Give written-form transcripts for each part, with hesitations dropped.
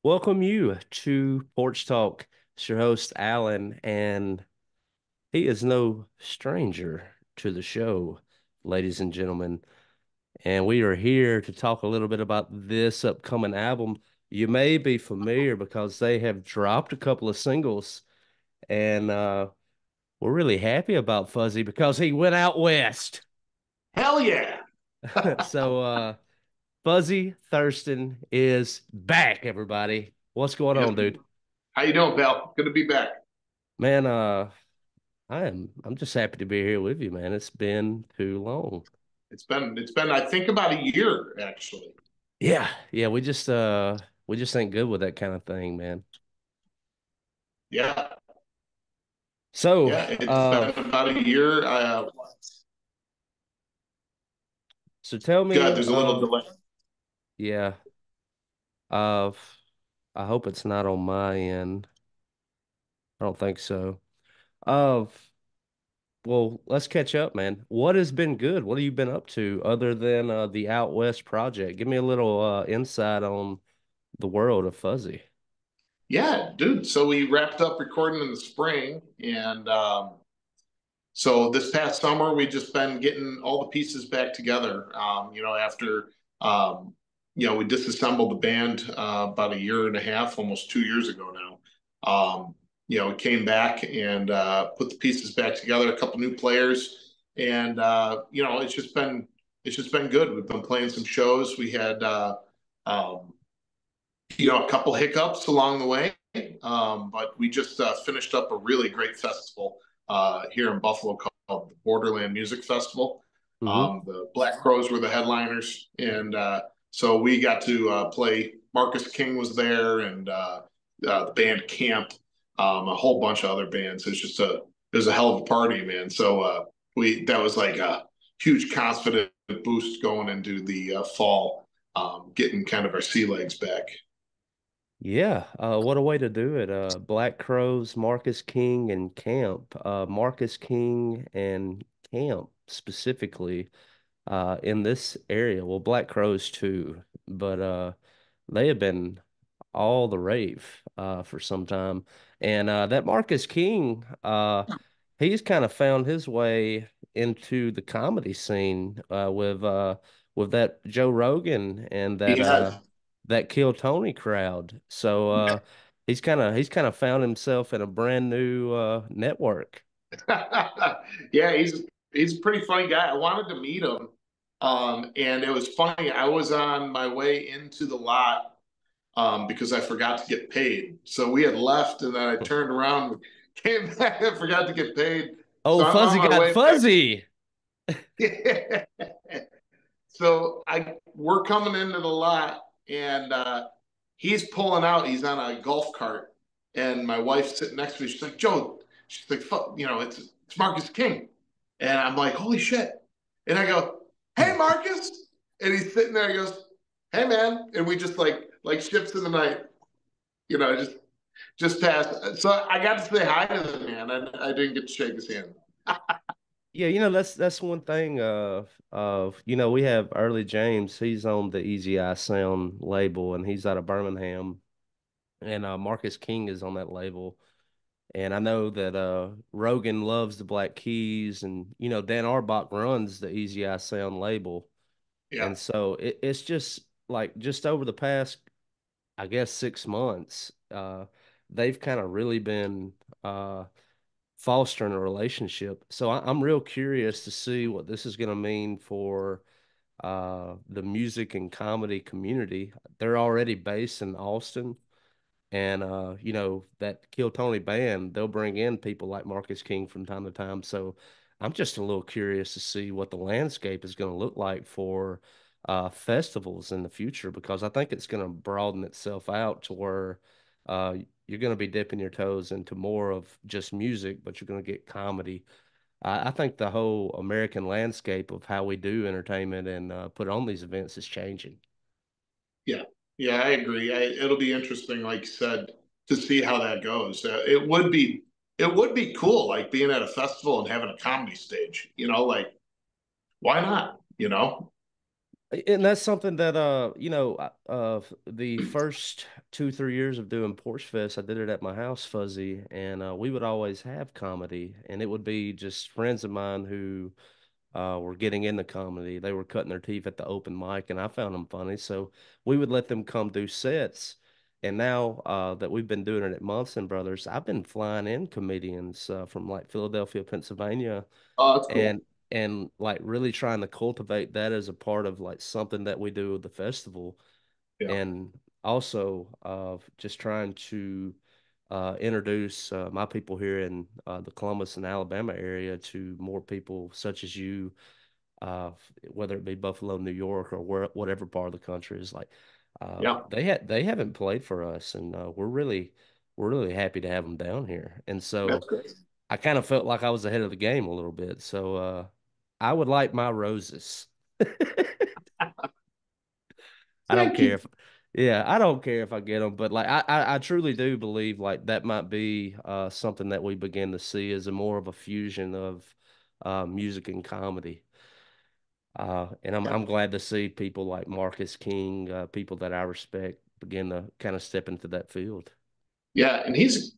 welcome you to Porch Talk. It's your host, Alan, and he is no stranger to the show, ladies and gentlemen. And we are here to talk a little bit about this upcoming album. You may be familiar because they have dropped a couple of singles, and we're really happy about Fuzzy because he went out west. Hell yeah. So, Fuzzy Thurston is back, everybody. What's going Yes. on, dude? How you doing, pal? Good to be back. Man, I'm just happy to be here with you, man. It's been too long. It's been I think about a year actually. Yeah, we just ain't good with that kind of thing, man. Yeah. So, Yeah, it's been about a year. so tell God, me, there's a little delay. yeah, uh I hope it's not on my end. I don't think so. Uh well, let's catch up, man. What has been good? What have you been up to other than the Out West project? Give me a little insight on the world of Fuzzy. Yeah, dude. So we wrapped up recording in the spring, and so this past summer we just been getting all the pieces back together. After we disassembled the band about a year and a half, almost 2 years ago now. We came back and put the pieces back together. A couple new players, and it's just been good. We've been playing some shows. We had um, a couple hiccups along the way, but we just finished up a really great festival here in Buffalo called the Borderland Music Festival. Hmm. The Black Crows were the headliners, and so we got to play. Marcus King was there, and the band Camp, a whole bunch of other bands. It was a hell of a party, man. So we that was like a huge confidence boost going into the fall, getting kind of our sea legs back. Yeah, what a way to do it. Black Crows, Marcus King, and Camp. Marcus King and Camp specifically in this area. Well, Black Crows too, but they have been all the rave for some time. And that Marcus King, he's kind of found his way into the comedy scene with that Joe Rogan and He has. that Kill Tony crowd. So he's kind of found himself in a brand new network. Yeah, he's a pretty funny guy. I wanted to meet him, and it was funny. I was on my way into the lot because I forgot to get paid. So we had left, and then I turned around, came back, and forgot to get paid. Oh, So I'm on Fuzzy my got way back. fuzzy. So we're coming into the lot, and he's pulling out. He's on a golf cart, and my wife's sitting next to me. She's like, "Joe," she's like, "Fuck, it's Marcus King," and I'm like, "Holy shit!" And I go, "Hey, Marcus," and he's sitting there. He goes, "Hey, man," and we just like ships in the night, just passed. So I got to say hi to the man. I didn't get to shake his hand. Yeah, that's one thing we have Early James, he's on the Easy Eye Sound label and he's out of Birmingham, and Marcus King is on that label. And I know that Rogan loves the Black Keys, and Dan Arbach runs the Easy Eye Sound label. Yeah, And so it's just like just over the past, I guess, 6 months, they've kind of really been fostering a relationship. So I'm real curious to see what this is going to mean for the music and comedy community. They're already based in Austin, and that Kill Tony band, they'll bring in people like Marcus King from time to time. So I'm just a little curious to see what the landscape is going to look like for festivals in the future, because I think it's going to broaden itself out to where uh, you're going to be dipping your toes into more of just music, but you're going to get comedy. I think the whole American landscape of how we do entertainment and put on these events is changing. yeah, yeah. I agree. It'll be interesting, like you said, to see how that goes. It would be cool, like being at a festival and having a comedy stage. Like why not? And that's something that the first 2, 3 years of doing Porch Fest, I did it at my house, Fuzzy, and we would always have comedy, and it would be just friends of mine who were getting into comedy. They were cutting their teeth at the open mic, and I found them funny, so we would let them come do sets. And now that we've been doing it at Munson Brothers, I've been flying in comedians from like Philadelphia, Pennsylvania, Oh, that's and cool. like really trying to cultivate that as a part of like something that we do with the festival, Yeah. and also just trying to introduce my people here in the Columbus and Alabama area to more people such as you, whether it be Buffalo, New York, or whatever part of the country is like. Yeah. They haven't played for us, and we're really happy to have them down here. And That's so great. I kind of felt like I was ahead of the game a little bit. So I would like my roses. I don't Thank care you. if, yeah, I don't care if I get them, but like I truly do believe like that might be something that we begin to see as a more of a fusion of music and comedy. And I'm glad to see people like Marcus King, people that I respect, begin to kind of step into that field. Yeah, and he's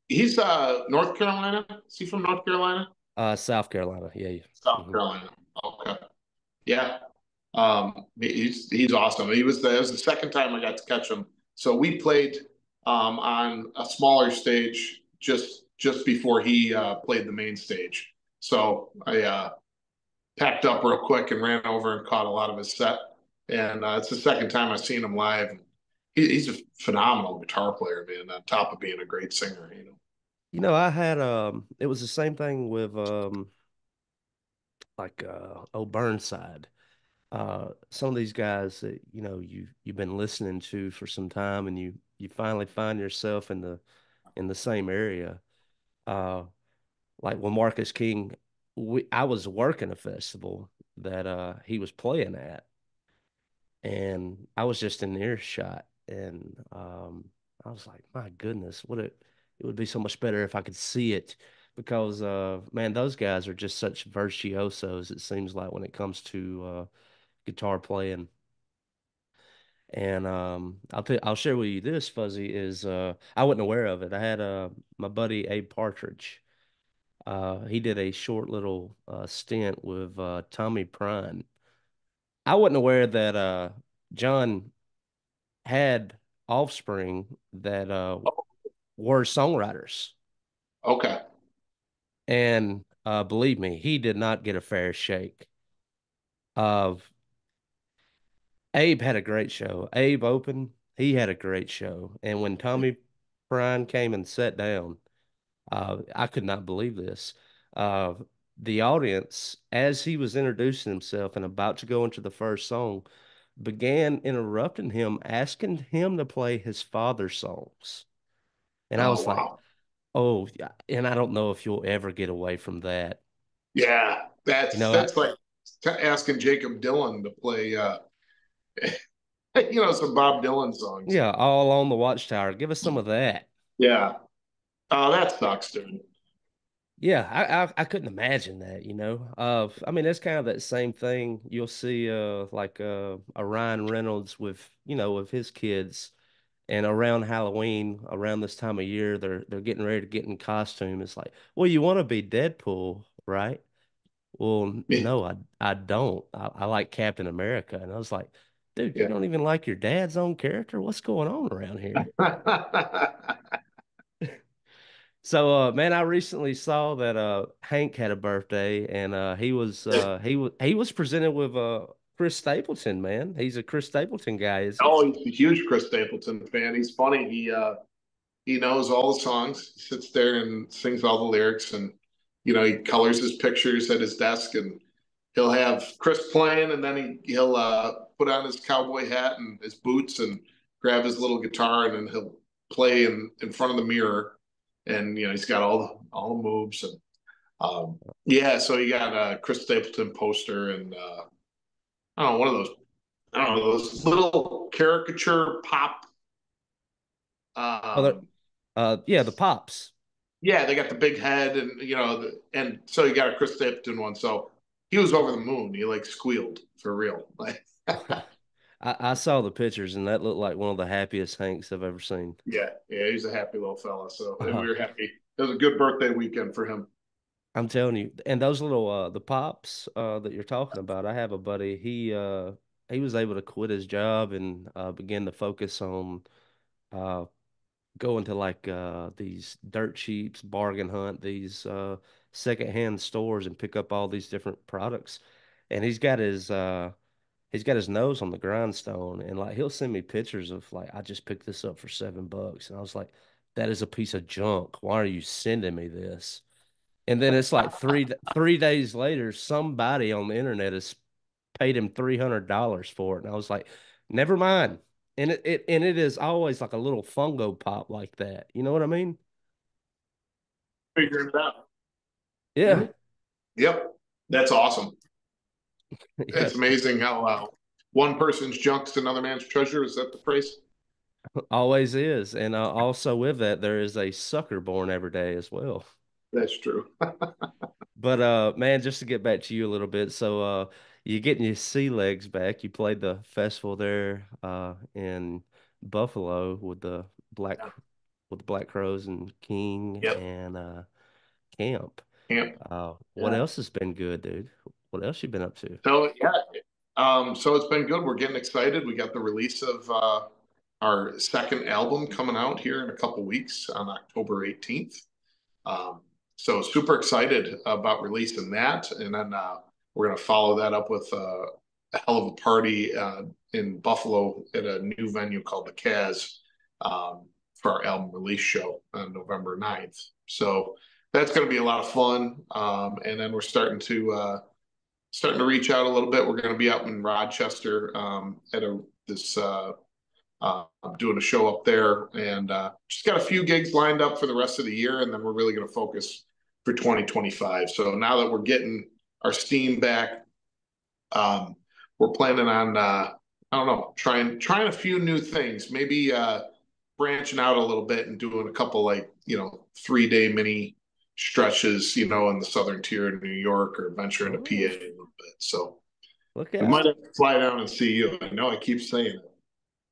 North Carolina. Is he from North Carolina? South Carolina, yeah, yeah. South Mhm. Carolina. Okay. Yeah. He's awesome. It was the second time I got to catch him. So we played on a smaller stage just before he played the main stage. So I packed up real quick and ran over and caught a lot of his set. And it's the second time I've seen him live. He's a phenomenal guitar player, man. On top of being a great singer, you know. I had it was the same thing with like Burnside. Some of these guys that you've been listening to for some time, and you finally find yourself in the same area. Uh, like when Marcus King, I was working a festival that he was playing at, and I was just in earshot, and I was like, my goodness, it would be so much better if I could see it, because man, those guys are just such virtuosos. It seems like when it comes to guitar playing. And I'll share with you this, Fuzzy, is I wasn't aware of it. I had my buddy Abe Partridge. He did a short little stint with Tommy Prine. I wasn't aware that John had offspring that were songwriters. Okay. And believe me, he did not get a fair shake. Of Abe had a great show. Abe opened, he had a great show. And when Tommy Prine came and sat down, I could not believe this. Uh, the audience, as he was introducing himself and about to go into the first song, began interrupting him, asking him to play his father's songs. And I Oh was like, wow. oh, yeah. And I don't know if you'll ever get away from that. Yeah, You know, that's like asking Jacob Dylan to play, some Bob Dylan songs. yeah, all on the Watchtower. Give us some of that. Yeah. Oh, that sucks, dude. Yeah, I couldn't imagine that, you know. I mean, it's kind of that same thing you'll see like a Ryan Reynolds with, with his kids, and around Halloween, around this time of year, they're getting ready to get in costume. It's like, well, you want to be Deadpool, right? Well, Yeah. no, I don't. I like Captain America. And I was like, dude, you Yeah. don't even like your dad's own character? What's going on around here? So, man, I recently saw that Hank had a birthday, and he was presented with Chris Stapleton. Man, he's a Chris Stapleton guy, isn't he? Oh, he's a huge Chris Stapleton fan. He's funny. He knows all the songs. He sits there and sings all the lyrics, and he colors his pictures at his desk, and he'll have Chris playing, and then he'll put on his cowboy hat and his boots and grab his little guitar, and then he'll play in front of the mirror, and he's got all the moves, and yeah. So you got a Chris Stapleton poster, and I don't know, one of those, I don't know, those little caricature pop. Oh, Um, yeah, the Pops. yeah, they got the big head, and and so you got a Chris Stapleton one. So he was over the moon. He like squealed for real. Like, I saw the pictures and that looked like one of the happiest Hanks I've ever seen. Yeah, yeah, he's a happy little fella. So we Uh, were happy. It was a good birthday weekend for him. I'm telling you, and those little the pops that you're talking about, I have a buddy. He was able to quit his job and begin to focus on uh going to like these dirt cheaps, bargain hunt, these secondhand stores and pick up all these different products. And he's got his nose on the grindstone and like he'll send me pictures of like I just picked this up for $7. And I was like, that is a piece of junk. Why are you sending me this? And then it's like 3 days later, somebody on the internet has paid him $300 for it. And I was like, never mind. And it is always like a little fungo pop like that. You know what I mean? Figuring it out. Yeah. Mhm. Yep, that's awesome. Yeah. It's amazing how one person's junk's another man's treasure. Is that the phrase? Always is. And also with that, there is a sucker born every day as well. That's true. But man, just to get back to you a little bit, so you're getting your sea legs back. You played the festival there in Buffalo black Yeah. with the Black Crows and King Yep. and Camp. Camp. What Yeah. else has been good, dude? What else you been up to? So yeah, so it's been good. We're getting excited. We got the release of our second album coming out here in a couple weeks on October 18th. Um, so super excited about releasing that, and then we're gonna follow that up with a hell of a party in Buffalo at a new venue called the Kaz for our album release show on November 9th. So that's going to be a lot of fun. And then we're starting to reach out a little bit. We're going to be out in Rochester at a this doing a show up there, and just got a few gigs lined up for the rest of the year, and then we're really going to focus for 2025. So now that we're getting our steam back, um, we're planning on I don't know, trying a few new things. Maybe branching out a little bit and doing a couple like 3-day mini stretches, in the southern tier of New York or venture into PA Oh, a little bit. So look we might out. have to fly down and see you. I know I keep saying it.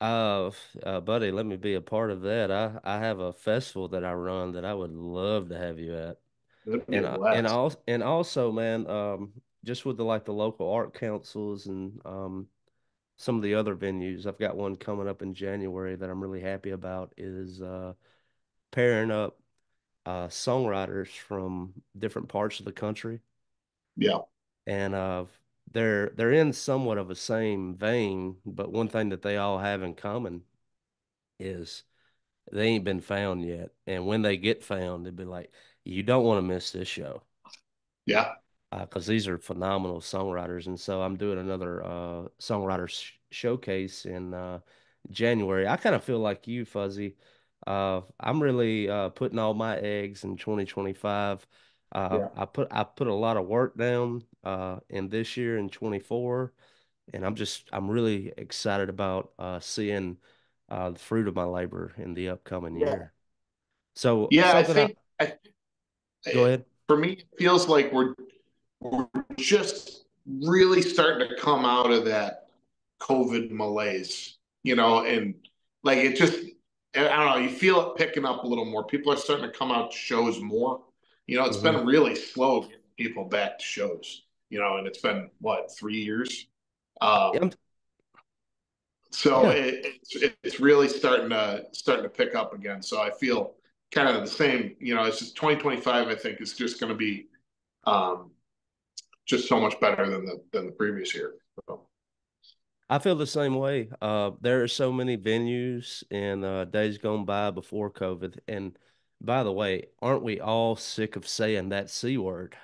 Buddy, let me be a part of that. I have a festival that I run that I would love to have you at. That'd be And a blast. also, man, just with the local art councils and some of the other venues, I've got one coming up in January that I'm really happy about is pairing up songwriters from different parts of the country, Yeah, and they're in somewhat of a same vein, but one thing that they all have in common is they ain't been found yet, and when they get found, they'd be like, you don't want to miss this show. yeah, Because these are phenomenal songwriters. And so I'm doing another songwriter showcase in January. I kind of feel like you, Fuzzy. I'm really putting all my eggs in 2025. yeah, I put a lot of work down in this year in 24, and I'm really excited about seeing the fruit of my labor in the upcoming yeah, year. So yeah. I something I think I, go ahead. for me, it feels like we're just really starting to come out of that COVID malaise, and like it just, I don't know, you feel it picking up a little more. People are starting to come out to shows more. It's Hmm. been really slow getting people back to shows, and it's been what, 3 years? Yeah, Um, so yeah. it's really starting to pick up again. So I feel kind of the same. It's just 2025. I think is just going to be um, just so much better than the previous year. So, I feel the same way. There are so many venues in days gone by before COVID. And by the way, aren't we all sick of saying that C word?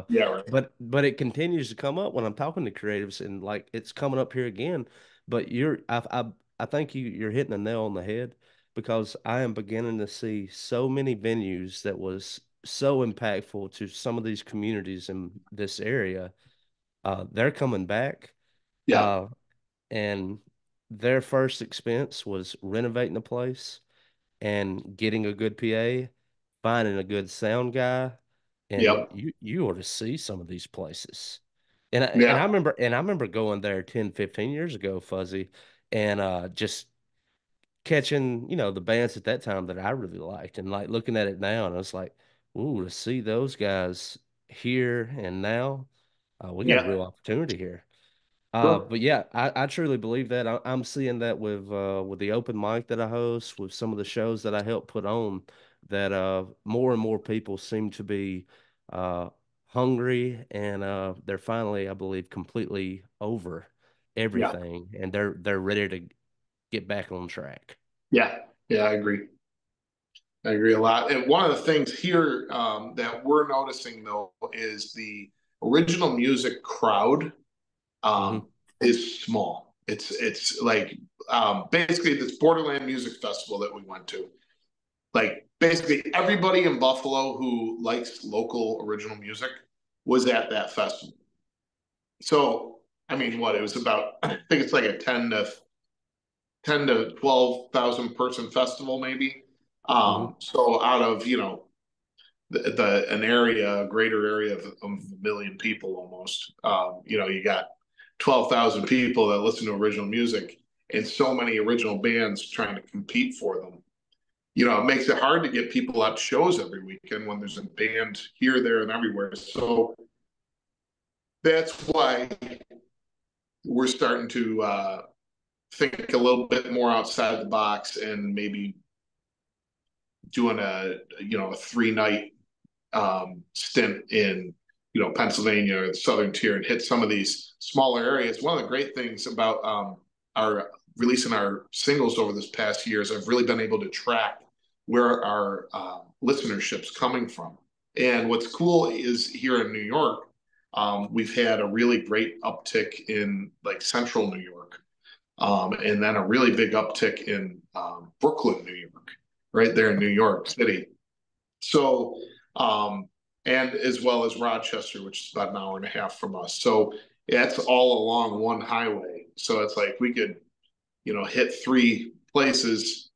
yeah, right. But it continues to come up when I'm talking to creatives, and like it's coming up here again. But I think you're hitting the nail on the head because I am beginning to see so many venues that was so impactful to some of these communities in this area. They're coming back. Yeah, Uh, and their first expense was renovating the place and getting a good PA, finding a good sound guy, and yep, you ought to see some of these places. And Yeah, I remember going there 10, 15 years ago, Fuzzy, and just catching, the bands at that time that I really liked, and like looking at it now, and I was like, ooh, to see those guys here and now, we got a yeah, real opportunity here. sure. But yeah, I truly believe that. I'm seeing that with the open mic that I host, with some of the shows that I help put on, that more and more people seem to be uh hungry, and they're finally, I believe, completely over Yeah, everything, and they're ready to get back on track. yeah, yeah. I agree. I agree a lot. And one of the things here that we're noticing though is the original music crowd Hmm. um, is small. It's like basically this Borderland Music Festival that we went to. Like basically everybody in Buffalo who likes local original music was at that festival. So I mean, what it was about? I think it's like a 10 to 12,000 person festival, maybe. Hmm. So out of the an area, a greater area of a million people almost. You got 12,000 people that listen to original music, and so many original bands trying to compete for them. It makes it hard to get people out to shows every weekend when there's a band here, there, and everywhere. So that's why we're starting to think a little bit more outside the box and maybe doing a 3 night stint in Pennsylvania or the Southern Tier and hit some of these smaller areas. One of the great things about our releasing our singles over this past year is I've really been able to track where our listenership's coming from. And what's cool is here in New York, we've had a really great uptick in like central New York, and then a really big uptick in Brooklyn, New York, right there in New York City. So, and as well as Rochester, which is about an hour and a half from us. So that's all along one highway. So it's like we could, hit three places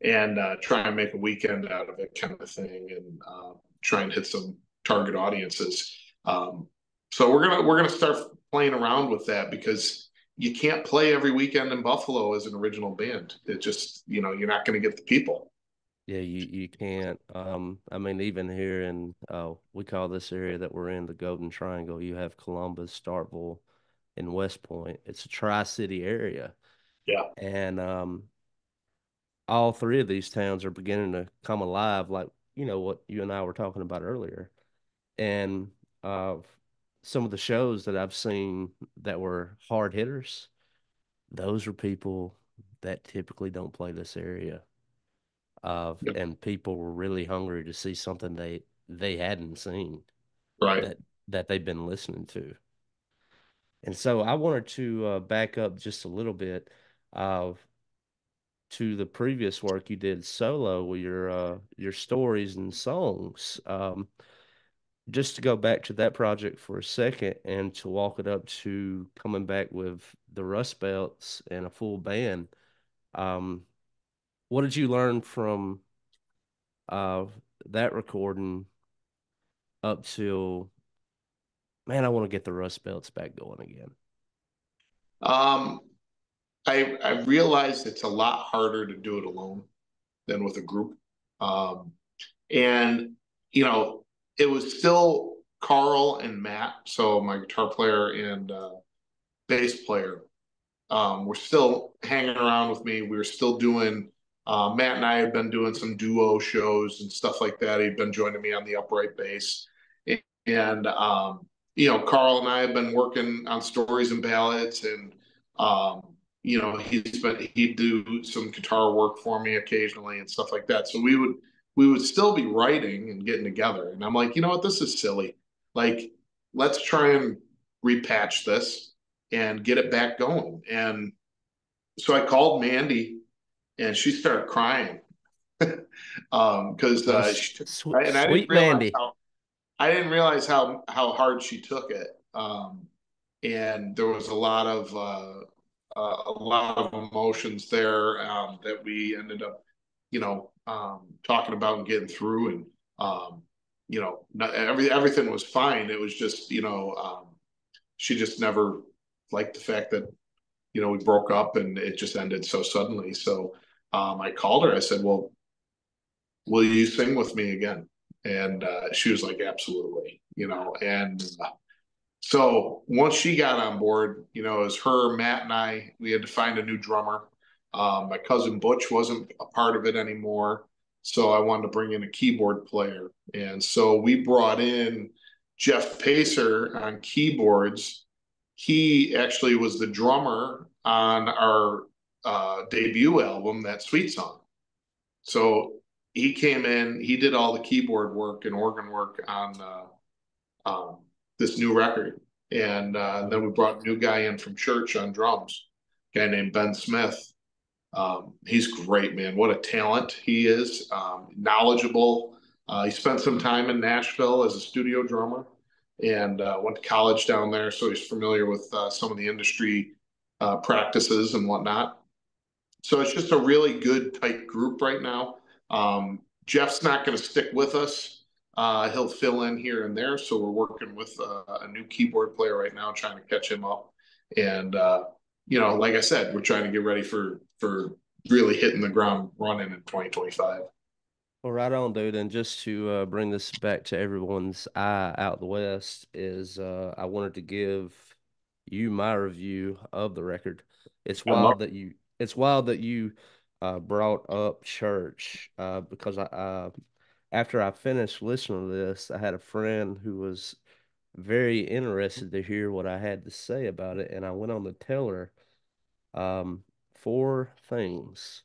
and try and make a weekend out of it, kind of thing, and try and hit some target audiences. Um, so we're gonna start playing around with that because you can't play every weekend in Buffalo as an original band. It just, you're not going to get the people. Yeah, you can't. I mean, even here in we call this area that we're in the Golden Triangle. You have Columbus, Starkville, and West Point. It's a tri-city area, Yeah. and all three of these towns are beginning to come alive, like what you and I were talking about earlier. And uh, some of the shows that I've seen that were hard hitters, those are people that typically don't play this area. Yeah. And people were really hungry to see something they hadn't seen, Right. that they've been listening to. And so I wanted to back up just a little bit uh, to the previous work you did solo with your stories and songs. Just to go back to that project for a second, and to walk it up to coming back with the Rust Belts and a full band. Um, what did you learn from uh, that recording up till, man, I want to get the Rust Belts back going again. Um, I realized it's a lot harder to do it alone than with a group. Um, and you know, it was still Carl and Matt, so my guitar player and bass player, were still hanging around with me. We were still doing. Matt and I had been doing some duo shows and stuff like that. He'd been joining me on the upright bass, and Carl and I have been working on stories and ballads, and he'd do some guitar work for me occasionally and stuff like that. So we would still be writing and getting together. And I'm like, you know what, this is silly. Like, let's try and repatch this and get it back going. And so I called Mandy, and she started crying because Oh, and I didn't sweet realize Mandy. how hard she took it. And there was a lot of emotions there that we ended up, talking about and getting through. And everything was fine. It was just, she just never liked the fact that we broke up and it just ended so suddenly. So I called her. I said, "Well, will you sing with me again?" And she was like, "Absolutely," And so once she got on board, it was her, Matt, and I. We had to find a new drummer. My cousin Butch wasn't a part of it anymore, so I wanted to bring in a keyboard player, and so we brought in Jeff Pacer on keyboards. He actually was the drummer on our debut album, that Sweet Song. So he came in, he did all the keyboard work and organ work on um, this new record. And then we brought a new guy in from church on drums, a guy named Ben Smith. He's great, man. What a talent he is. Knowledgeable. He spent some time in Nashville as a studio drummer and went to college down there, so he's familiar with some of the industry practices and whatnot. So it's just a really good tight group right now. Jeff's not going to stick with us. He'll fill in here and there. So we're working with a new keyboard player right now, trying to catch him up. And like I said, we're trying to get ready for really hitting the ground running in 2025. Well, right on, dude. And just to bring this back to everyone's eye out the west, is I wanted to give you my review of the record. It's I love. wild that you brought up church because after I finished listening to this, I had a friend who was very interested to hear what I had to say about it, and I went on to tell her um, four things.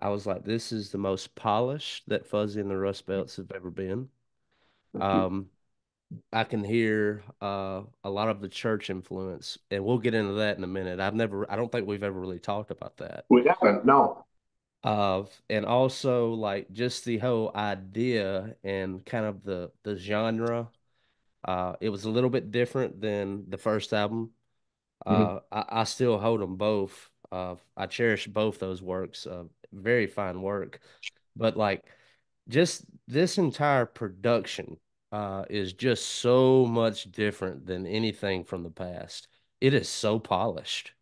I was like, this is the most polished that Fuzzy and the Rustbelts have ever been. Thank you. Um, I can hear a lot of the church influence, and we'll get into that in a minute. I don't think we've ever really talked about that. We haven't. No. And also like just the whole idea and kind of the genre. It was a little bit different than the first album. Mhm. I still hold them both. I cherish both those works. Very fine work, but like just this entire production is just so much different than anything from the past. It is so polished.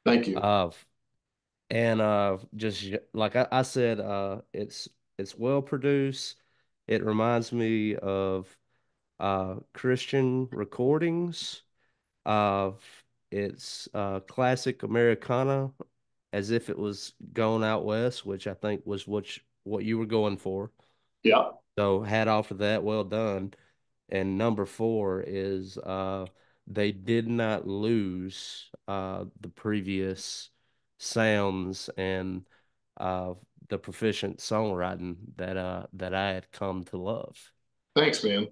Thank you. Uh, and just like I said, it's well produced. It reminds me of Christian recordings. Uh, it's classic Americana, as if it was gone out west, which I think was what you were going for. Yeah. So hat off for that, well done. And number four is they did not lose the previous sounds and uh the proficient songwriting that I had come to love. Thanks, man.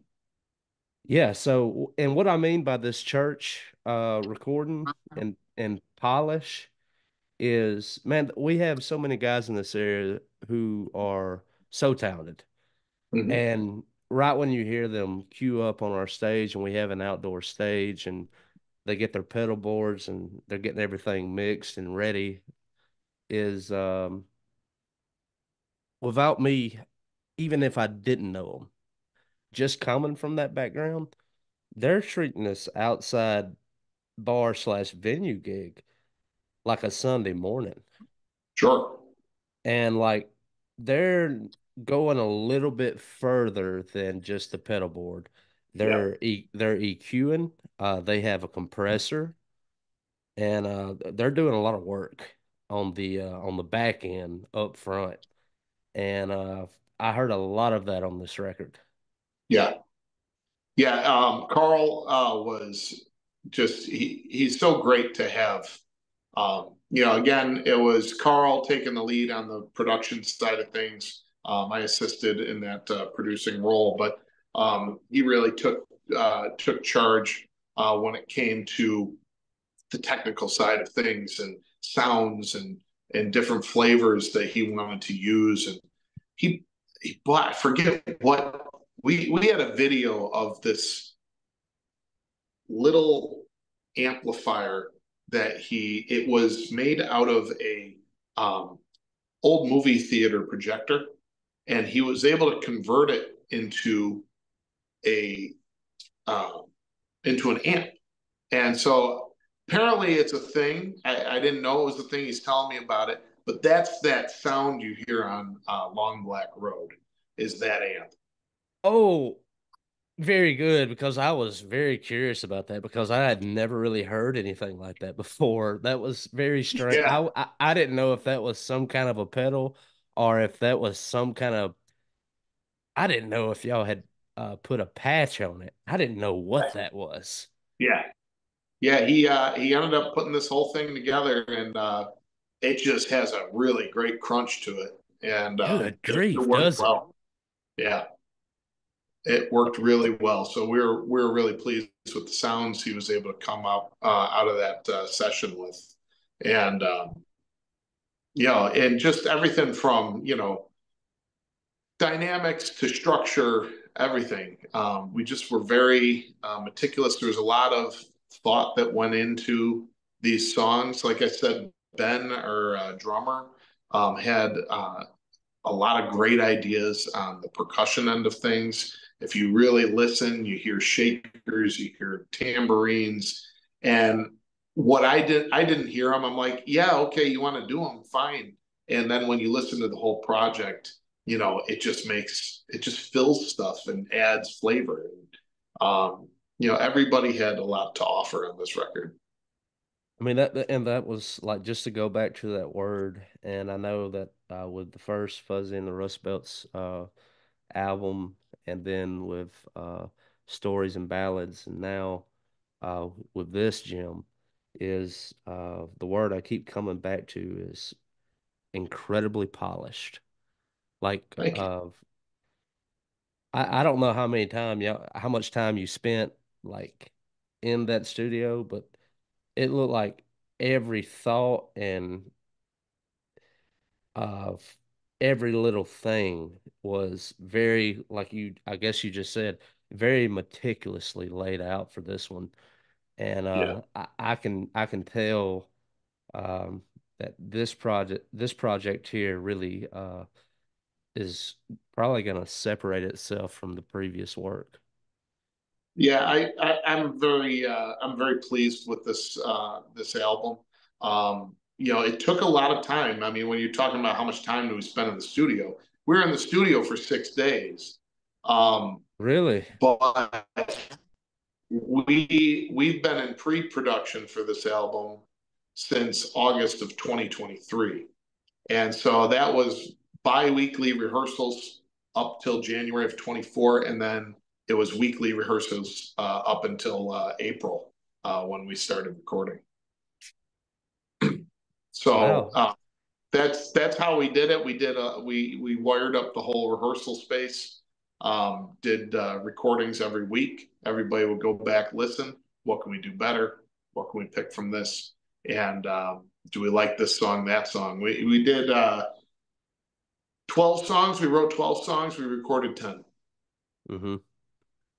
Yeah, so and what I mean by this church recording and polish is, man, we have so many guys in this area who are so talented. Mhm. And right when you hear them queue up on our stage and we have an outdoor stage and they get their pedal boards and they're getting everything mixed and ready is without me, even if I didn't know them, just coming from that background, they're treating this outside bar slash venue gig like a Sunday morning. Sure. And like they're going a little bit further than just the pedal board. Yeah. They're EQing. They have a compressor, and they're doing a lot of work on the back end up front. And I heard a lot of that on this record. Yeah. Yeah, Carl was just he's so great to have. Again, it was Carl taking the lead on the production side of things. I assisted in that producing role, but he really took charge when it came to the technical side of things and sounds and different flavors that he wanted to use. And he he bought, I forget what we had a video of this little amplifier that it was made out of a um, old movie theater projector, and he was able to convert it a uh, into an amp. And so apparently it's a thing. I didn't know it was a thing. He's telling me about it, but that's that sound you hear on Long Black Road is that amp. Oh, very good, because I was very curious about that because I had never really heard anything like that before. That was very strange. Yeah, I didn't know if that was some kind of a pedal or if that was some kind of, I didn't know if y'all had put a patch on it. I didn't know what that was. yeah, yeah. He ended up putting this whole thing together, and it just has a really great crunch to it, and Good it grief, worked does it? well. Yeah, it worked really well. So we were really pleased with the sounds he was able to come up out of that session with, and and just everything from dynamics to structure, everything. We just were very meticulous. There was a lot of thought that went into these songs. Like I said, Ben, our drummer, had a lot of great ideas on the percussion end of things. If you really listen, you hear shakers, you hear tambourines, and what I didn't hear them. I'm like, yeah, okay, you want to do them, fine. And then when you listen to the whole project, it just fills stuff and adds flavor. And everybody had a lot to offer on this record. I mean and that was like, just to go back to that word, and I know that with the first Fuzzy and the Rustbelts album, and then with Stories and Ballads, and now with this, Jim, is the word I keep coming back to is incredibly polished. Like Thank you. I don't know how much time you spent like in that studio, but it looked like every thought and of every little thing was very, like you, I guess you just said, very meticulously laid out for this one. And Yeah. I can tell um, that this project here really is probably going to separate itself from the previous work. Yeah, I'm very pleased with this album. It took a lot of time. I mean, when you're talking about how much time do we spend in the studio, we were in the studio for 6 days. Um, Really? but we've been in pre-production for this album since August of 2023. And so that was bi-weekly rehearsals up till January of 24, and then it was weekly rehearsals up until April when we started recording. So Wow. that's how we did it. We wired up the whole rehearsal space. Did recordings every week. Everybody would go back, listen. What can we do better? What can we pick from this? And do we like this song, that song? We did 12 songs. We wrote 12 songs. We recorded 10. Hmm.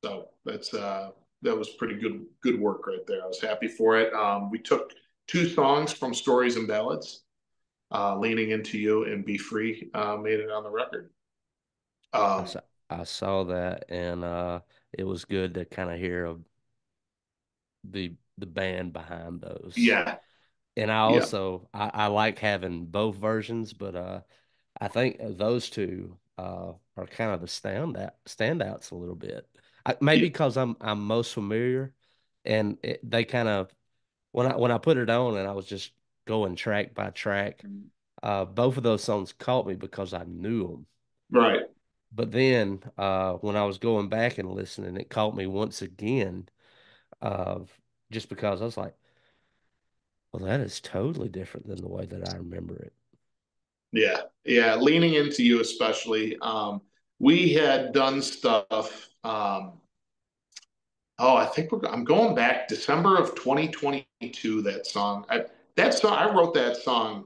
So that was pretty good work right there. I was happy for it. We took two songs from Stories and Ballads, Leaning Into You and Be Free, made it on the record. I Um, saw, I saw that, and it was good to kind of hear the band behind those. yeah, And yeah, I like having both versions, but I think those two are kind of the standouts a little bit. Maybe yeah, because I'm most familiar, and they kind of, when I put it on and I was just going track by track, both of those songs caught me because I knew them. right. But then when I was going back and listening, it caught me once again, of just because I was like, well, that is totally different than the way that I remember it. Yeah, yeah. Leaning Into You, especially. We had done stuff. I think I'm going back December of 2022. That song, I wrote that song.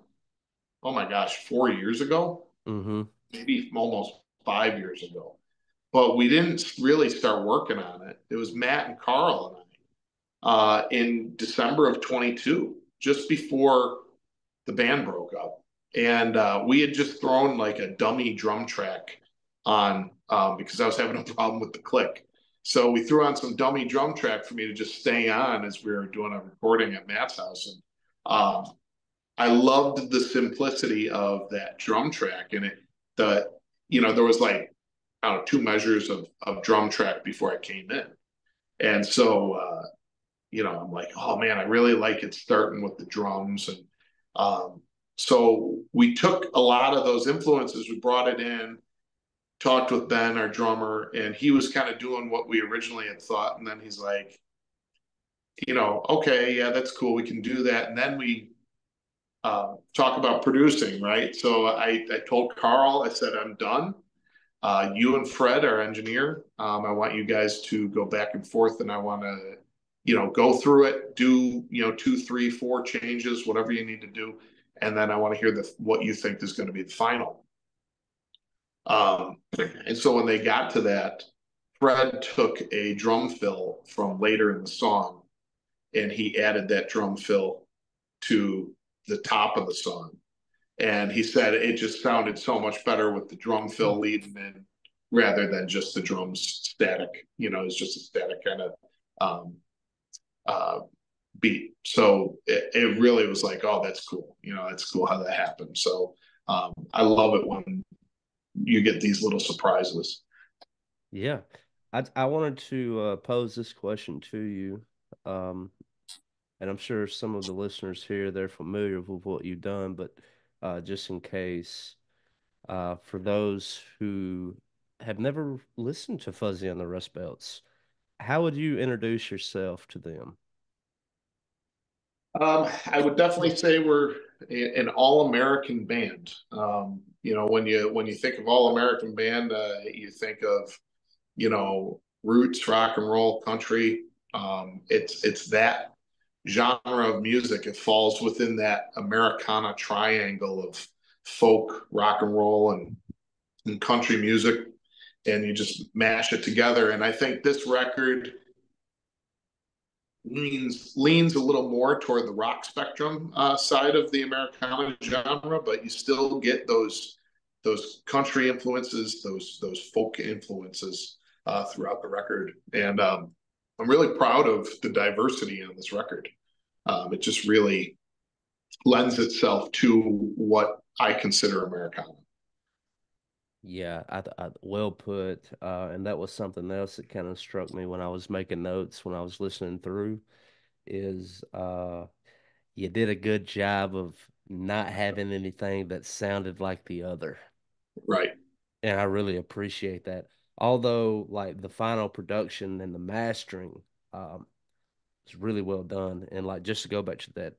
Oh my gosh, 4 years ago, Hmm. maybe almost 5 years ago. But we didn't really start working on it. It was Matt and Carl and I in December of 22, just before the band broke up. And we had just thrown like a dummy drum track on because I was having a problem with the click. So we threw on some dummy drum track for me to just stay on as we were doing a recording at Matt's house. And I loved the simplicity of that drum track. And there was like, I don't know, 2 measures of drum track before I came in. And so, I'm like, oh man, I really like it starting with the drums. And so we took a lot of those influences, we brought it in, talked with Ben, our drummer, and he was kind of doing what we originally had thought. And then he's like, okay, yeah, that's cool. We can do that. And then we talk about producing, right? So I told Carl, I said, I'm done. You and Fred, our engineer, I want you guys to go back and forth, and I want to, go through it, do, 2, 3, 4 changes, whatever you need to do, and then I want to hear what you think is going to be the final. And so when they got to that, Fred took a drum fill from later in the song, and he added that drum fill to the top of the song. And he said it just sounded so much better with the drum fill leading in rather than just the drums static. It's just a static kind of um, uh, beat. So it really was like, oh, that's cool. That's cool how that happened. So I love it when you get these little surprises. Yeah. I wanted to pose this question to you. Um, and I'm sure some of the listeners here, they're familiar with what you've done, but just in case, for those who have never listened to Fuzzy and the Rust Belts, how would you introduce yourself to them? I would definitely say we're an all-American band. When you think of all-American band, you think of roots, rock and roll, country. It's that genre of music. It falls within that Americana triangle of folk, rock and roll, and country music, and you just mash it together. And I think this record leans a little more toward the rock spectrum side of the Americana genre, but you still get those country influences, those folk influences throughout the record. And I'm really proud of the diversity on this record. It just really lends itself to what I consider Americana. Yeah, well put. And that was something else that kind of struck me when I was making notes when I was listening through is you did a good job of not having anything that sounded like the other. Right. And I really appreciate that. Although like the final production and the mastering is really well done. And like just to go back to that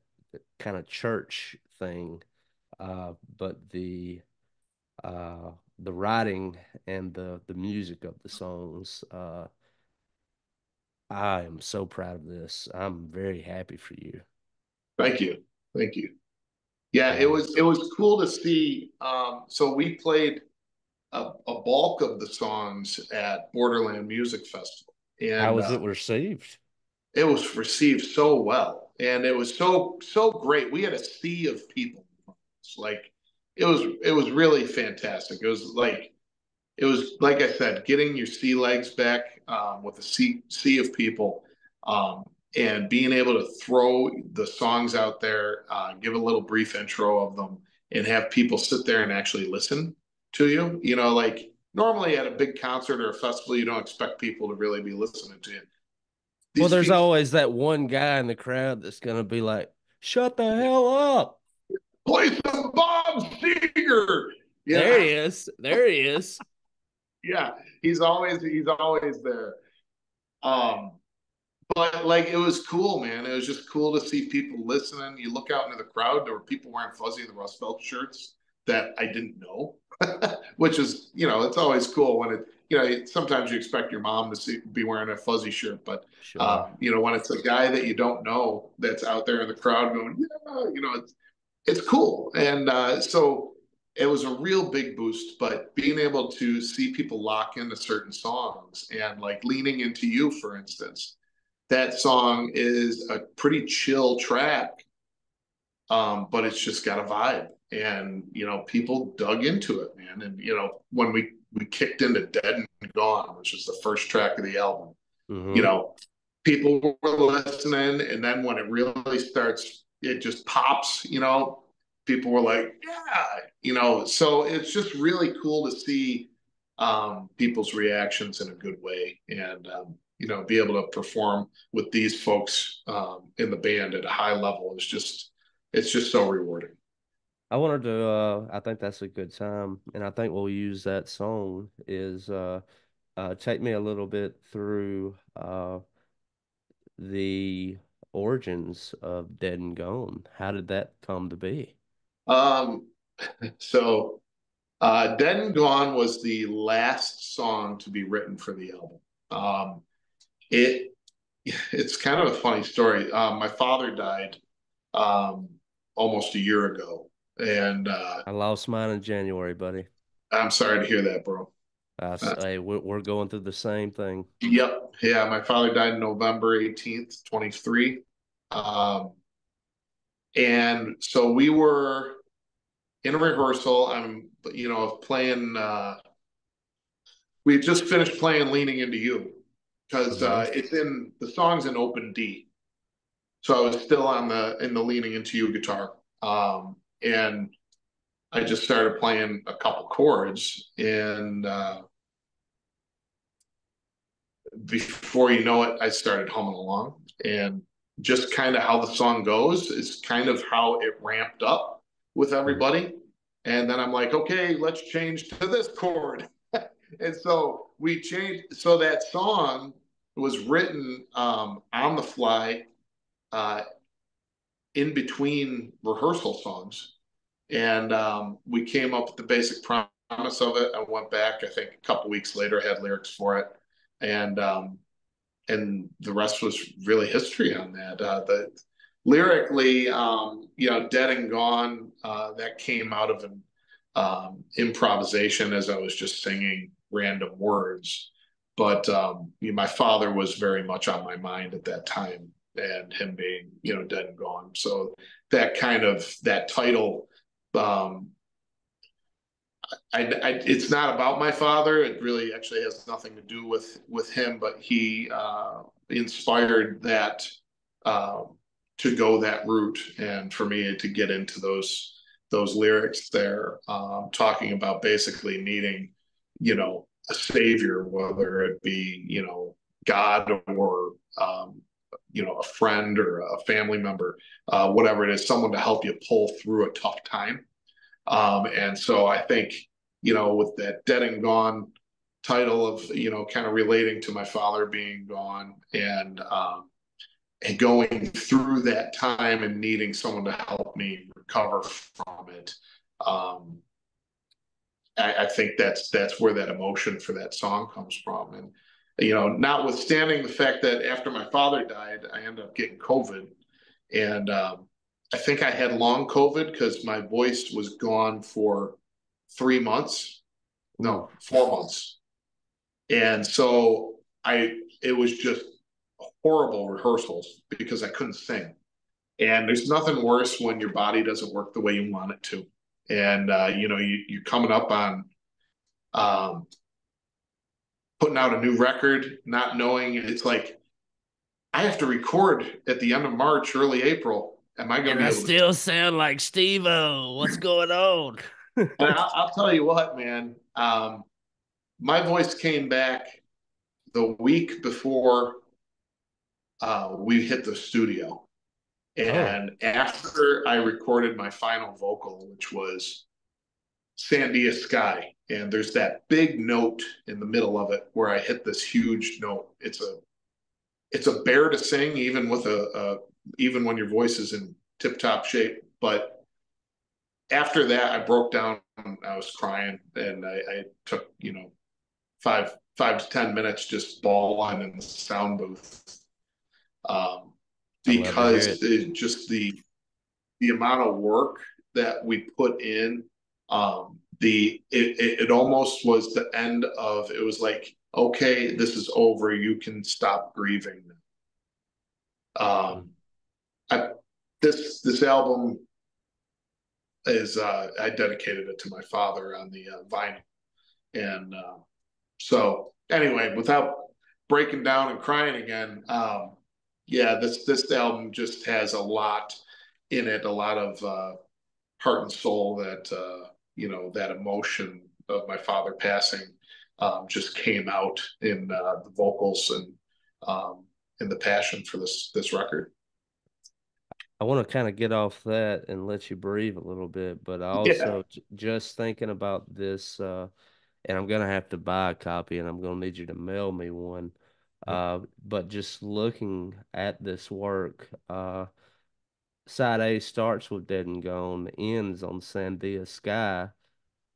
kind of church thing, but the writing and the music of the songs, I am so proud of this. I'm very happy for you. Thank you. Thank you. Yeah, it Yeah. was it was cool to see. So we played a bulk of the songs at Borderland Music Festival, How and was it received? it was received so well, and it was so great. We had a sea of people. It's like it was really fantastic. It was like I said, getting your sea legs back with a sea of people, and being able to throw the songs out there, give a little brief intro of them, and have people sit there and actually listen to you. Like normally at a big concert or a festival, you don't expect people to really be listening to you. Well, These there's people always that one guy in the crowd that's gonna be like, "Shut the hell up!" play some Bob Seger. There Yeah, he is. There he is. yeah. He's always there. Um, But like it was cool, man. It was just cool to see people listening. You look out into the crowd, there were people wearing Fuzzy the Rustbelt shirts that I didn't know, which is, it's always cool when sometimes you expect your mom to be wearing a Fuzzy shirt, but Sure. when it's a guy that you don't know that's out there in the crowd going, yeah, it's cool. And so it was a real big boost, but being able to see people lock into certain songs and like leaning into you, for instance, that song is a pretty chill track, but it's just got a vibe. and people dug into it, man. And when we kicked into Dead and Gone, which is the first track of the album, you Mm-hmm. know, people were listening, and then when it really starts, it just pops. People were like, "Yeah," So it's just really cool to see people's reactions in a good way, and be able to perform with these folks in the band at a high level is just it's just so rewarding. I wanted to I think that's a good time, and I think we'll use that song is take me a little bit through the origins of Dead and Gone. How did that come to be? Um, so Dead and Gone was the last song to be written for the album. It it's kind of a funny story. My father died um, almost a year ago, and I lost mine in January, buddy. I'm sorry to hear that, bro. Hey, we're going through the same thing. Yep, yeah, my father died November 18th, 23. Um, and so we were in a rehearsal. Playing. We had just finished playing "Leaning Into You" because Hmm. it's in the song's in open D. So I was still on the in the "Leaning Into You" guitar, and I just started playing a couple chords, and before you know it, I started humming along, and just kind of how the song goes is kind of how it ramped up with everybody. And then I'm like, okay, let's change to this chord. And so we changed. So that song was written on the fly uh, in between rehearsal songs. And we came up with the basic premise of it. I went back, I think a couple weeks later, had lyrics for it. And the rest was really history on that. The lyrically, "Dead and Gone," that came out of an improvisation as I was just singing random words. But my father was very much on my mind at that time, and him being, dead and gone. So that title, um, it's not about my father. It really actually has nothing to do with him, but he inspired that um, to go that route, and for me to get into those lyrics there, talking about basically needing, a savior, whether it be God or a friend or a family member, whatever it is, someone to help you pull through a tough time. And so I think, with that "Dead and Gone" title of, kind of relating to my father being gone, and going through that time and needing someone to help me recover from it. Um, I think that's where that emotion for that song comes from. And, notwithstanding the fact that after my father died, I ended up getting COVID. And I think I had long COVID because my voice was gone for 3 months, Ooh, no, 4 months. And so it was just horrible rehearsals because I couldn't sing. And there's nothing worse when your body doesn't work the way you want it to. And, you're coming up on um, putting out a new record, not knowing it's like, I have to record at the end of March, early April. Am I going to and be I able to? still sound like Steve-O. What's going on? And I'll tell you what, man. My voice came back the week before we hit the studio. Oh, And after I recorded my final vocal, which was Sandia Sky, and there's that big note in the middle of it where I hit this huge note. It's a bear to sing, even with even when your voice is in tip top shape. But after that, I broke down. I was crying, and I took 5 to 10 minutes just bawling in the sound booth, um, I'd love to hear because it. just the amount of work that we put in. It almost was the end of it. Was like, okay, this is over. You can stop grieving. Mm. Um, I, this album is I dedicated it to my father on the vinyl. And so anyway, without breaking down and crying again, yeah, this album just has a lot in it, a lot of heart and soul that that emotion of my father passing just came out in the vocals and um, in the passion for this record. I want to kind of get off that and let you breathe a little bit, but I Yeah, also just thinking about this, and I'm gonna have to buy a copy, and I'm gonna need you to mail me one. But just looking at this work, side A starts with Dead and Gone, ends on Sandia Sky,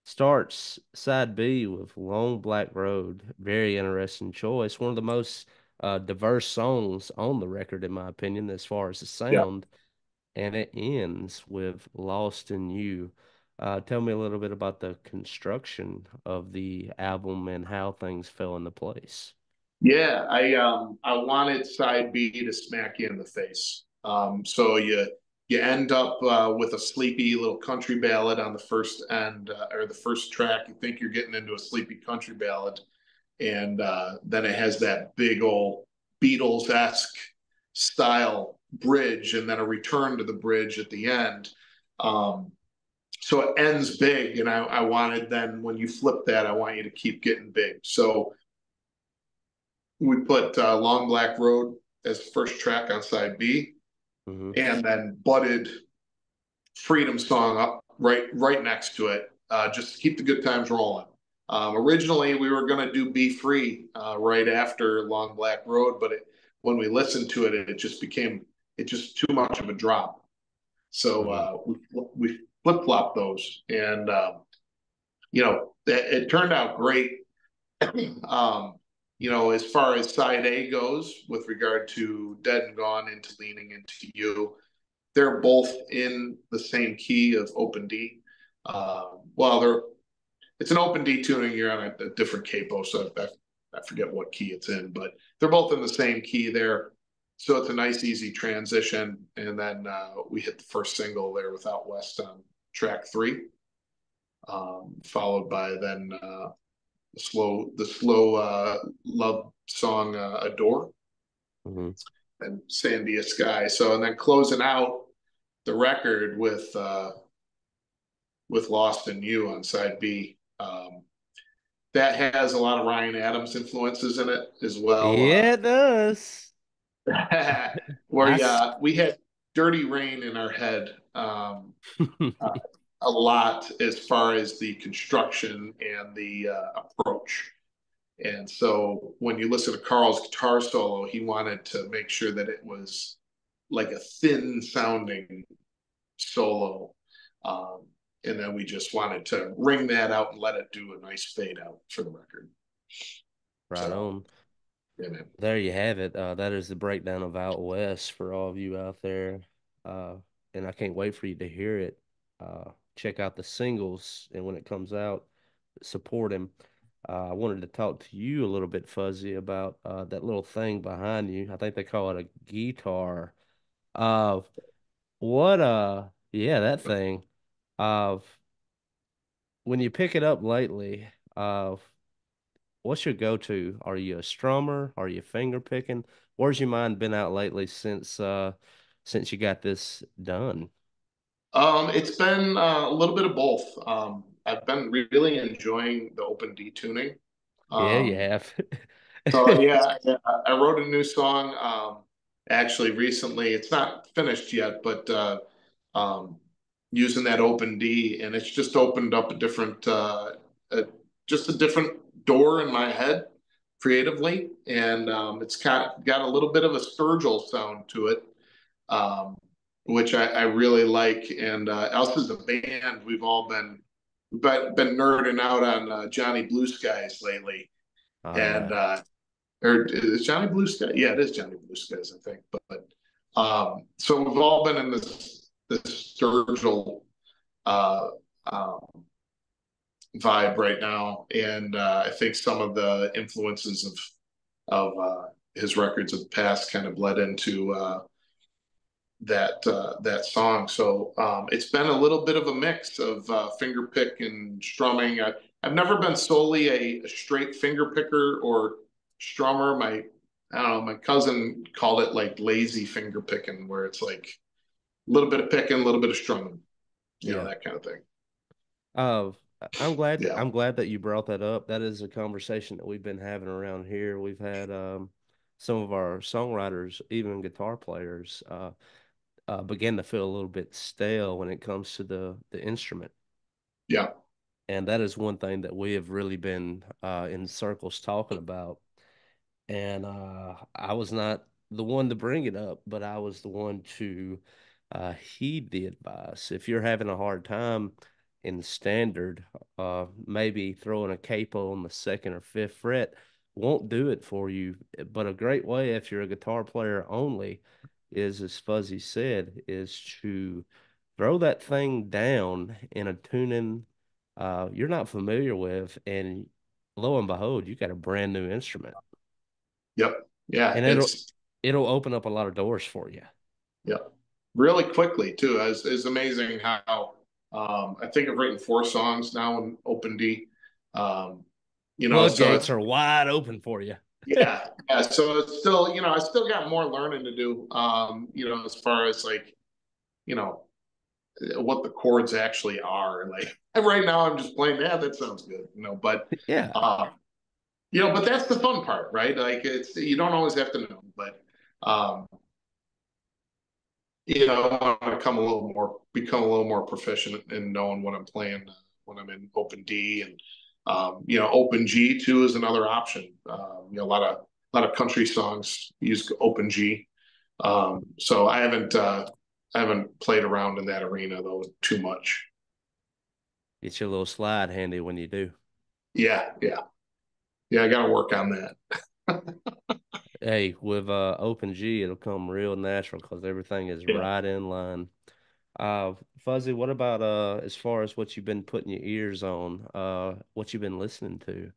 starts side B with Long Black Road. Very interesting choice. One of the most diverse songs on the record, in my opinion, as far as the yeah. sound. And it ends with Lost in You. Tell me a little bit about the construction of the album and how things fell into place. Yeah, I wanted side B to smack you in the face. So you end up with a sleepy little country ballad on the first end or the first track. You think you're getting into a sleepy country ballad, and then it has that big old Beatles-esque style bridge, and then a return to the bridge at the end. Um, so it ends big, and I wanted then when you flip that, I want you to keep getting big. So we put Long Black Road as first track on side B, Hmm. and then butted Freedom Song up right next to it, just to keep the good times rolling. Originally, we were going to do Be Free right after Long Black Road, but when we listened to it, it just too much of a drop. So Hmm. we flip flopped those, and it turned out great. Um, as far as side A goes, with regard to Dead and Gone into Leaning Into You, they're both in the same key of open D. Well, it's an open D tuning. You're on a different capo, so I forget what key it's in, but they're both in the same key there. So it's a nice, easy transition. And then we hit the first single there with Out West on track 3, followed by then the slow love song Adore Hmm. and Sandia Sky. So and then closing out the record with Lost in You on side B. That has a lot of Ryan Adams influences in it as well. Yeah, it does. Where I s- yeah, we had Dirty Rain in our head uh, a lot as far as the construction and the approach. And so when you listen to Carl's guitar solo, he wanted to make sure that it was like a thin sounding solo. Um, and then we just wanted to ring that out and let it do a nice fade out for the record. right So, on. yeah, man. There you have it. That is the breakdown of Out West for all of you out there. Uh, and I can't wait for you to hear it. Check out the singles, and when it comes out, support him. I wanted to talk to you a little bit, Fuzzy, about that little thing behind you. I think they call it a guitar. Uh, yeah, that thing. Uh, when you pick it up lately, what's your go-to? Are you a strummer? Are you finger picking? Where's your mind been out lately since you got this done? It's been a little bit of both. I've been really enjoying the open D tuning. Yeah, you Um, have. so yeah, I wrote a new song actually recently. It's not finished yet, but um, using that open D, and it's just opened up a, just a different door in my head creatively, and it's got a little bit of a Sturgill sound to it, um, which I really like. And us as a band, we've all been nerding out on Johnny Blue Skies lately, Oh and yeah, or is Johnny Blue Sky? Yeah, it is Johnny Blue Skies, I think. But so we've all been in this Sturgill uh, um, vibe right now, and I think some of the influences of his records of the past kind of bled into that song. So it's been a little bit of a mix of finger pick and strumming. I've never been solely a straight finger picker or strummer. My I don't know. My cousin called it like lazy finger picking, where it's like a little bit of picking, a little bit of strumming, Yeah. that kind of thing. Uh, Yeah, I'm glad that you brought that up. That is a conversation that we've been having around here. We've had some of our songwriters, even guitar players, begin to feel a little bit stale when it comes to the instrument. yeah, And that is one thing that we have really been in circles talking about. And I was not the one to bring it up, but I was the one to heed the advice. If you're having a hard time in standard, maybe throwing a capo on the second or fifth fret won't do it for you. But a great way, if you're a guitar player only, is, as Fuzzy said, is to throw that thing down in a tuning you're not familiar with, and lo and behold, you got a brand new instrument, yep, yeah. and it'll open up a lot of doors for you. Yeah, really quickly too. It's amazing how I think I've written 4 songs now in Open D. Um, so Floodgates it's are wide open for you. yeah. So it's still, I still got more learning to do. As far as like, you know, what the chords actually are. Like right now, I'm just playing. Yeah, that sounds good. Yeah. Uh, but that's the fun part, right? Like it's you don't always have to know, but um, I want to become a little more proficient in knowing what I'm playing when I'm in Open D and Open G too is another option. A lot of country songs use Open G. So I haven't played around in that arena though too much. Get your little slide handy when you do. Yeah, yeah, yeah. I got to work on that. Hey, with Open G, it'll come real natural because everything is Yeah. right in line. Fuzzy, what about as far as what you've been putting your ears on? What you've been listening to?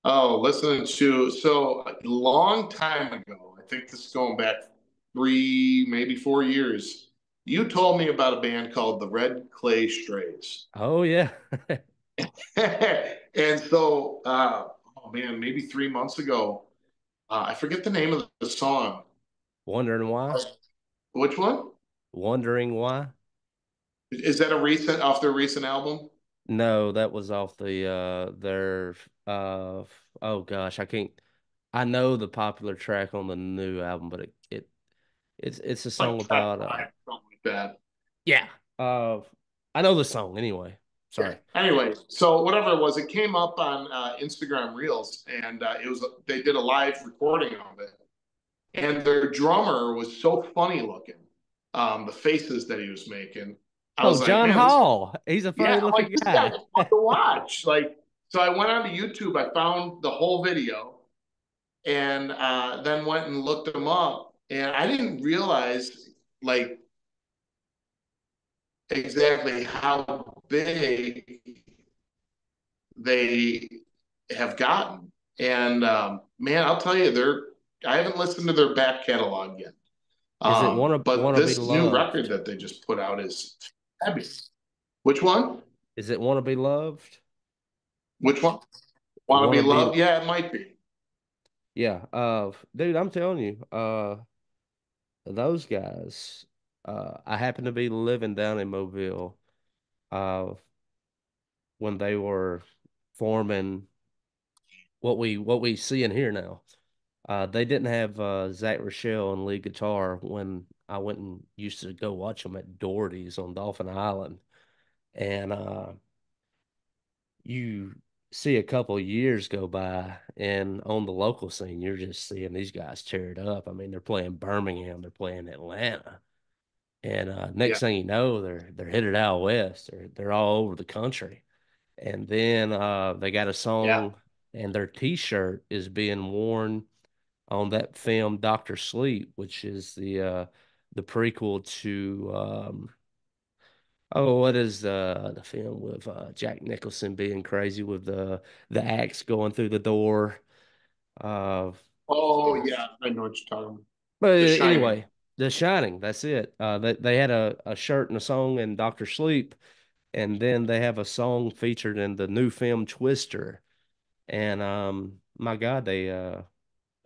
Oh, listening to so a long time ago, I think this is going back 3, maybe 4 years. You told me about a band called the Red Clay Strays. Oh yeah. And so, oh man, maybe 3 months ago, I forget the name of the song. Wondering why? Which one? Wondering why? Is that a recent off their recent album? No, that was off the their oh gosh, I know the popular track on the new album, but it's a Like song track about 5, something like that. yeah. I know the song anyway. Okay. Sorry. Anyway, so whatever it was, it came up on Instagram Reels, and they did a live recording of it, and their drummer was so funny looking. The faces that he was making, I Oh, was like, John man, this Hall. He's a funny yeah, I'm like looking this guy's guy. fun to watch. Like, so I went onto YouTube, I found the whole video, and then went and looked him up, and I didn't realize like exactly how big they have gotten. And man, I'll tell you, I haven't listened to their back catalog yet. Is it But wanna be this new record loved? that they just put out is fabulous. Which one? Is it wanna be loved? Which one? Want to be Wanna be loved? Yeah, it might be. yeah. Dude, I'm telling you, those guys, I happen to be living down in Mobile, uh, when they were forming what we see and hear now. They didn't have Zach Rochelle on lead guitar when I went and used to go watch them at Doherty's on Dolphin Island. And you see a couple of years go by, and on the local scene, you're just seeing these guys tear it up. I mean, they're playing Birmingham, they're playing Atlanta, and Yeah. next thing you know, they're headed out west. They're all over the country. And then they got a Yeah. song, and their T-shirt is being worn on that film Doctor Sleep, which is the prequel to oh, what is the film with Jack Nicholson being crazy with the axe going through the door? Uh, Oh, yeah. I know what you're talking about. but The Shining. anyway, The Shining, that's it. They had a shirt and a song in Doctor Sleep, and then they have a song featured in the new film Twister. And my God, they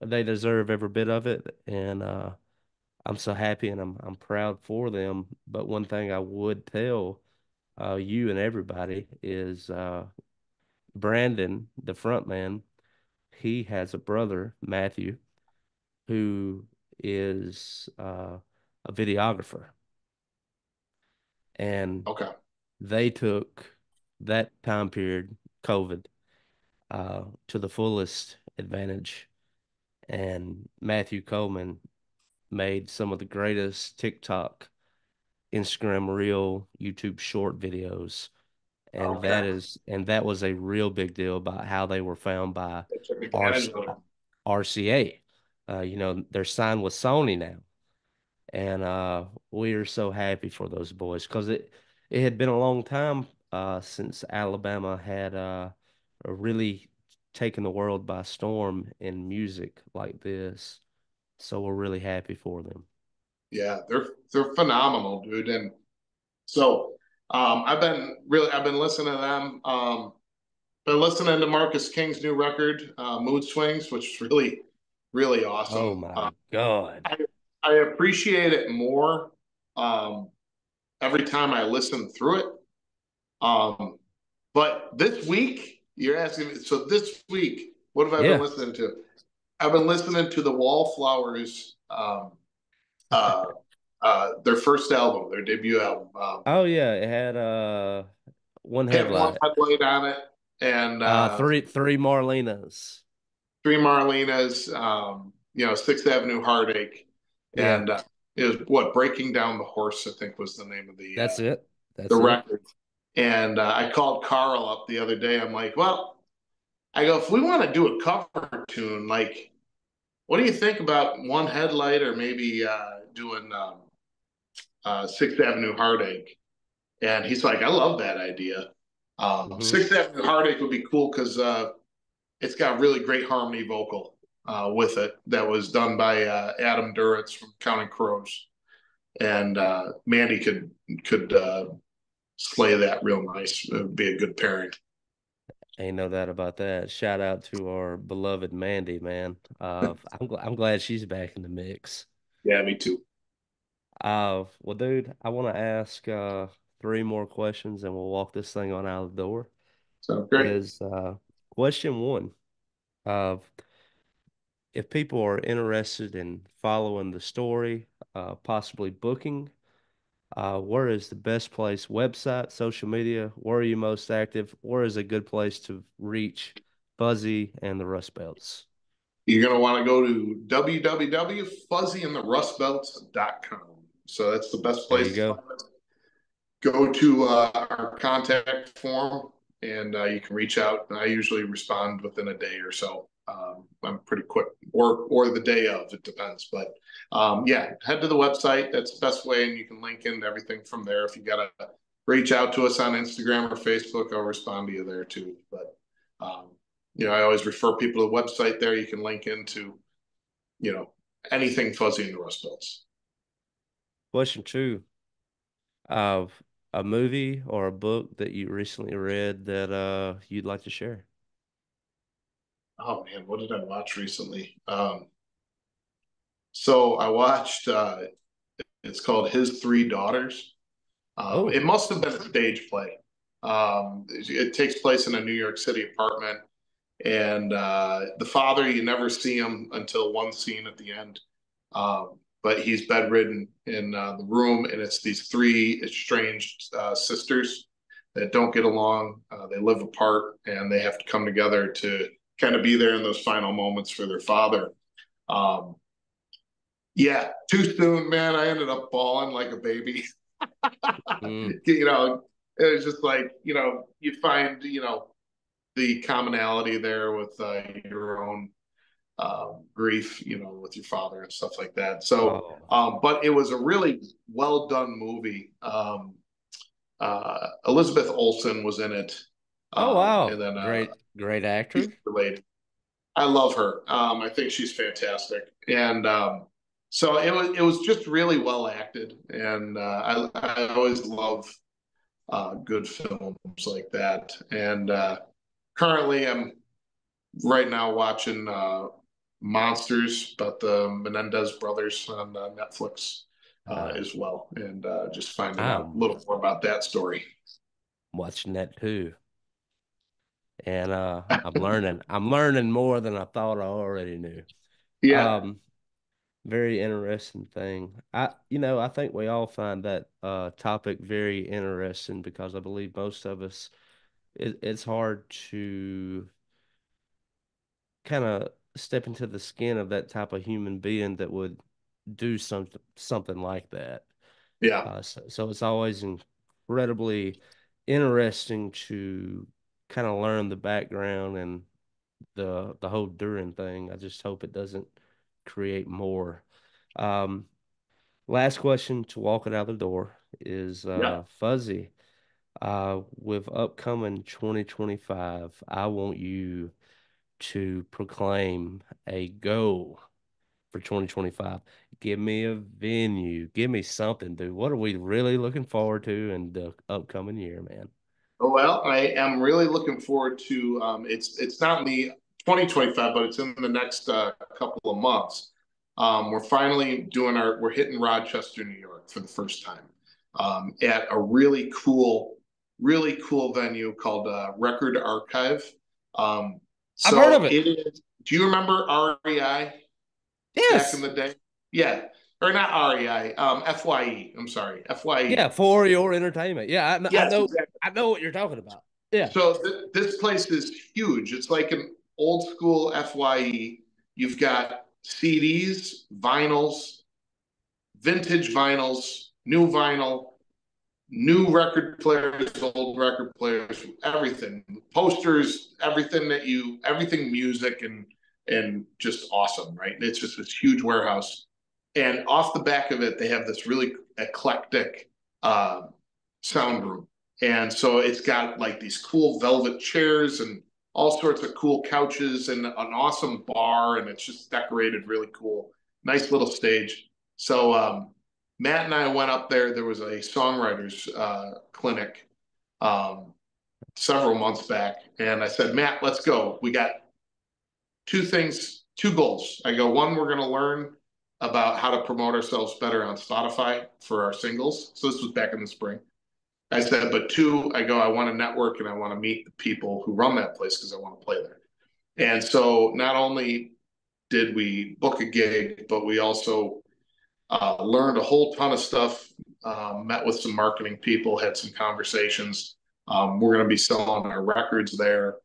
deserve every bit of it. And I'm so happy and I'm proud for them. But one thing I would tell you and everybody is Brandon, the front man, he has a brother, Matthew, who is a videographer. And Okay. they took that time period, COVID, to the fullest advantage. And Matthew Coleman made some of the greatest TikTok, Instagram Reel, YouTube short videos. Okay. And that was a real big deal about how they were found by They took advantage RC, of it. RCA. They're signed with Sony now. And we are so happy for those boys because it had been a long time since Alabama had really taken the world by storm in music like this. So we're really happy for them. Yeah, they're phenomenal, dude. And so I've been listening to them. Been listening to Marcus King's new record, Mood Swings, which is really Oh awesome. my God. I I appreciate it more um, every time I listen through it. Um, but this week, you're asking me, so this week, what have I been Yeah. listening to? I've been listening to the Wallflowers, uh, their first album, their debut album. Oh yeah, it had one Had one headlight. headlight on it, and Three Marlenas. Three Marlenas, Sixth Avenue Heartache, Yeah, and it was what Breaking Down the Horse, I think was the name of that's it. the That's it. record. And I called Carl up the other day. I'm like, well, I go, if we want to do a cover tune, like, what do you think about One Headlight or maybe doing Sixth Avenue Heartache? And he's like, I love that idea. Hmm. Sixth Avenue Heartache would be cool because it's got really great harmony vocal with it that was done by Adam Duritz from Counting Crows. And Mandy could slay that real nice. It would be a good pairing. Ain't no doubt about that. Shout out to our beloved Mandy, man. I'm glad she's back in the mix. Yeah, me too. Well, dude, I want to ask three more questions, and we'll walk this thing on out of the door. So great. Is question one of if people are interested in following the story, possibly booking, where is the best place? Website, social media? Where are you most active? Where is a good place to reach Fuzzy and the Rust Belts? You're going to want to go to www.fuzzyandtherustbelts.com. So that's the best There you place to go. find us. Go to our contact form and you can reach out. I usually respond within a day or so. I'm pretty quick, or the day of. It depends, but yeah, head to the website. That's the best way, and you can link into everything from there. If you gotta reach out to us on Instagram or Facebook, I'll respond to you there too. But um, I always refer people to the website. There, you can link into you know anything fuzzy in the Rust Belts. Question two of a movie or a book that you recently read that you'd like to share. Oh man, what did I watch recently? So I watched. It's called His Three Daughters. Oh, It must have been a stage play. It takes place in a New York City apartment, and the father, you never see him until one scene at the end. But he's bedridden in the room, and it's these three estranged sisters that don't get along. They live apart, and they have to come together to kind of be there in those final moments for their father. Um, yeah, too soon, man. I ended up bawling like a baby. mm, It was just like, you find, the commonality there with your own grief, with your father and stuff like that. So, oh, but it was a really well done movie. Elizabeth Olsen was in it. oh wow, And then great she's actor. related. I love her. I think she's fantastic. And So it was just really well acted, and I always love good films like that. And currently, I'm right now watching Monsters about the Menendez brothers on Netflix Uh, as well, and just finding out a I'm little more about that story. watching that too, and I'm learning more than I thought I already knew. Yeah, Um, Very interesting thing. I think we all find that topic very interesting because I believe most of us, it's hard to kind of step into the skin of that type of human being that would do something like that. yeah, So it's always incredibly interesting to kind of learn the background and the whole Durin thing. I just hope it doesn't create more. Um, Last question to walk it out the door is yeah. Fuzzy. With upcoming 2025, I want you to proclaim a goal for 2025. Give me a venue. Give me something, dude. What are we really looking forward to in the upcoming year, man? Well, I am really looking forward to it's not in the 2025, but it's in the next couple of months. We're finally doing we're hitting Rochester, New York for the first time at a really cool venue called Record Archive. Um, I've heard of so it. it is. Do you remember REI back in Yes. the day? Yeah, or not REI, FYE. I'm sorry, Yeah, FYE. for your entertainment. Yeah, Yes, exactly. I know what you're talking about. Yeah. So this place is huge. It's like an old school FYE. You've got CDs, vinyls, vintage vinyls, new vinyl, new record players, old record players, everything, posters, everything music and just awesome, right? It's just this huge warehouse, and off the back of it, they have this really eclectic uh, sound room, and so it's got like these cool velvet chairs and all sorts of cool couches and an awesome bar, and it's just decorated really cool. Nice little stage. So Matt and I went up there. There was a songwriters clinic um, several months back, and I said, Matt, let's go. We got two things, two goals. I go, one, we're going to learn about how to promote ourselves better on Spotify for our singles. So this was back in the spring. I said, but two, I go, I want to network and I want to meet the people who run that place because I want to play there. And so not only did we book a gig, but we also learned a whole ton of stuff. Met with some marketing people, had some conversations. We're going to be selling our records there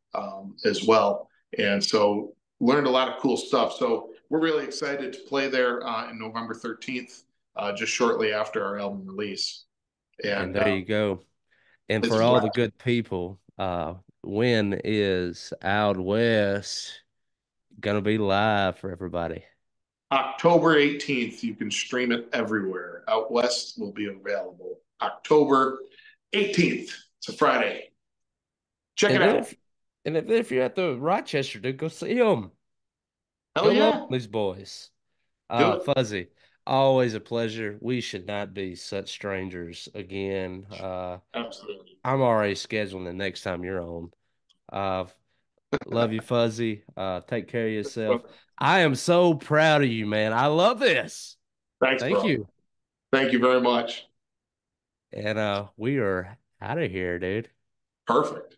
as well, and so learned a lot of cool stuff. So we're really excited to play there in November 13th, just shortly after our album release, And and there you go. And it's for all the blast. good people, when is Out West gonna be live for everybody? October 18th. You can stream it everywhere. Out West will be available October 18th. It's a Friday. Check it And then out. if you're at the Rochester, dude, go see them. Hell Go love yeah. these boys. Do it. Fuzzy, always a pleasure. We should not be such strangers again. Absolutely. I'm already scheduling the next time you're on. Uh, love you, Fuzzy. Take care of yourself. I am so proud of you, man. I love this. Thanks, Thank bro. you. Thank you very much. And we are out of here, dude. Perfect.